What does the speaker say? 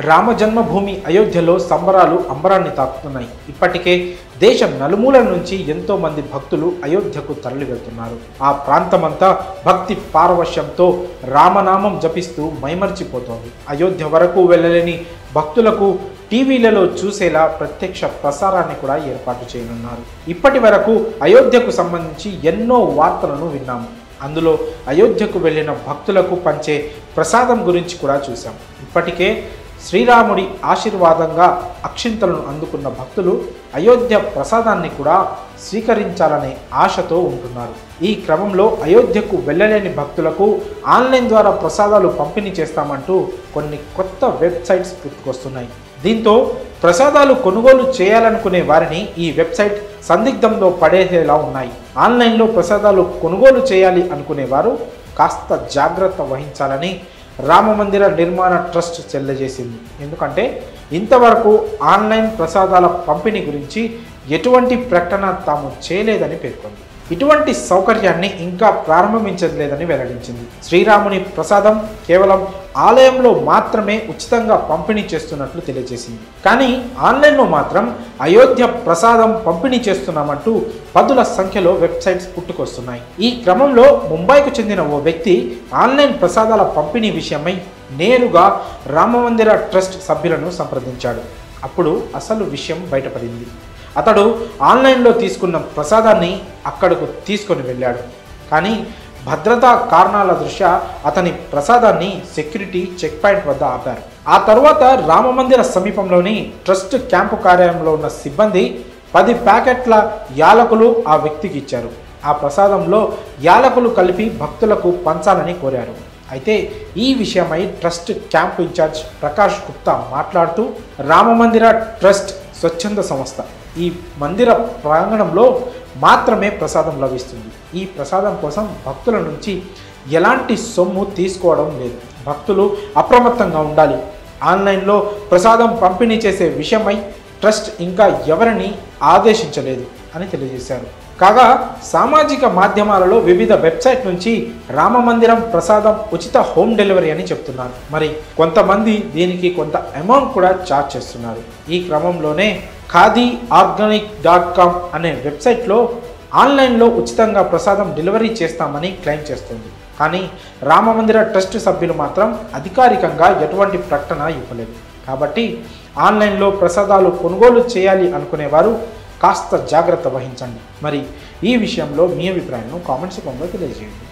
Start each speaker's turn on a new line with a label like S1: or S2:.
S1: రామ జన్మభూమి అయోధ్యలో సంబరాలు అంబరాన్ని తాకుతున్నాయి. ఇప్పటికే దేశం నలుమూలల నుంచి ఎంతో మంది భక్తులు అయోధ్యకు తరలి వెళ్తున్నారు. ఆ ప్రాంతమంతా భక్తి పారవశ్యంతో రామనామం జపిస్తూ మైమర్చిపోతోంది. అయోధ్య వరకు వెళ్ళలేని భక్తులకు టీవీలలో చూసేలా ప్రత్యక్ష ప్రసారాన్ని కూడా ఏర్పాటు చేయనున్నారు. ఇప్పటి వరకు అయోధ్యకు సంబంధించి ఎన్నో వార్తలను విన్నాము. అందులో అయోధ్యకు వెళ్ళిన భక్తులకు పంచే ప్రసాదం గురించి కూడా చూసాం. ఇప్పటికే శ్రీరాముడి ఆశీర్వాదంగా అక్షింతలను అందుకున్న భక్తులు అయోధ్య ప్రసాదాన్ని కూడా స్వీకరించాలనే ఆశతో ఉంటున్నారు. ఈ క్రమంలో అయోధ్యకు వెళ్ళలేని భక్తులకు ఆన్లైన్ ద్వారా ప్రసాదాలు పంపిణీ చేస్తామంటూ కొన్ని కొత్త వెబ్సైట్స్ పుట్టుకొస్తున్నాయి. దీంతో ప్రసాదాలు కొనుగోలు చేయాలనుకునే వారిని ఈ వెబ్సైట్ సందిగ్ధంలో పడేసేలా ఉన్నాయి. ఆన్లైన్లో ప్రసాదాలు కొనుగోలు చేయాలి అనుకునేవారు కాస్త జాగ్రత్త వహించాలని రామమందిర నిర్మాణ ట్రస్ట్ తెలియజేసింది. ఎందుకంటే ఇంతవరకు ఆన్లైన్ ప్రసాదాల పంపిణీ గురించి ఎటువంటి ప్రకటన తాము చేయలేదని పేర్కొంది. ఇటువంటి సౌకర్యాన్ని ఇంకా ప్రారంభించలేదని వెల్లడించింది. శ్రీరాముని ప్రసాదం కేవలం ఆలయంలో మాత్రమే ఉచితంగా పంపిణీ చేస్తున్నట్లు తెలియజేసింది. కానీ ఆన్లైన్లో మాత్రం అయోధ్య ప్రసాదం పంపిణీ చేస్తున్నామంటూ పదుల సంఖ్యలో వెబ్సైట్స్ పుట్టుకొస్తున్నాయి. ఈ క్రమంలో ముంబైకు చెందిన ఓ వ్యక్తి ఆన్లైన్ ప్రసాదాల పంపిణీ విషయమై నేరుగా రామమందిర ట్రస్ట్ సభ్యులను సంప్రదించాడు. అప్పుడు అసలు విషయం బయటపడింది. అతడు ఆన్లైన్లో తీసుకున్న ప్రసాదాన్ని అక్కడకు తీసుకొని వెళ్ళాడు. కానీ భద్రతా కారణాల దృష్ట్యా అతని ప్రసాదాన్ని సెక్యూరిటీ చెక్ పాయింట్ వద్ద ఆపారు. ఆ తర్వాత రామమందిర సమీపంలోని ట్రస్ట్ క్యాంపు కార్యాలయంలో ఉన్న సిబ్బంది 10 ప్యాకెట్ల యాలకులు ఆ వ్యక్తికి ఇచ్చారు. ఆ ప్రసాదంలో యాలకులు కలిపి భక్తులకు పంచాలని కోరారు. అయితే ఈ విషయమై trust camp incharge Prakash Gupta మాట్లాడుతూ రామమందిర ట్రస్ట్ స్వచ్ఛంద సంస్థ. ఈ మందిర ప్రాంగణంలో మాత్రమే ప్రసాదం లభిస్తుంది. ఈ ప్రసాదం కోసం భక్తుల నుంచి ఎలాంటి సొమ్ము తీసుకోవడం లేదు. భక్తులు అప్రమత్తంగా ఉండాలి. ఆన్లైన్లో ప్రసాదం పంపిణీ చేసే విషయమై ట్రస్ట్ ఇంకా ఎవరిని ఆదేశించలేదు అని తెలియజేశారు. కాగా సామాజిక మాధ్యమాలలో వివిధ వెబ్సైట్ నుంచి రామమందిరం ప్రసాదం ఉచిత హోమ్ డెలివరీ అని చెప్తున్నారు. మరి కొంతమంది దీనికి కొంత అమౌంట్ కూడా ఛార్జ్ చేస్తున్నారు. ఈ క్రమంలోనే khadiorganic.com అనే వెబ్సైట్లో ఆన్లైన్లో ఉచితంగా ప్రసాదం డెలివరీ చేస్తామని క్లెయిమ్ చేస్తుంది. కానీ రామమందిర ట్రస్ట్ సభ్యులు మాత్రం అధికారికంగా ఎటువంటి ప్రకటన ఇవ్వలేదు. కాబట్టి ఆన్లైన్లో ప్రసాదాలు కొనుగోలు చేయాలి అనుకునేవారు కాస్త జాగ్రత్త వహించండి. మరి ఈ విషయంలో మీ అభిప్రాయాలను కామెంట్స్ రూపంలో తెలియజేయండి.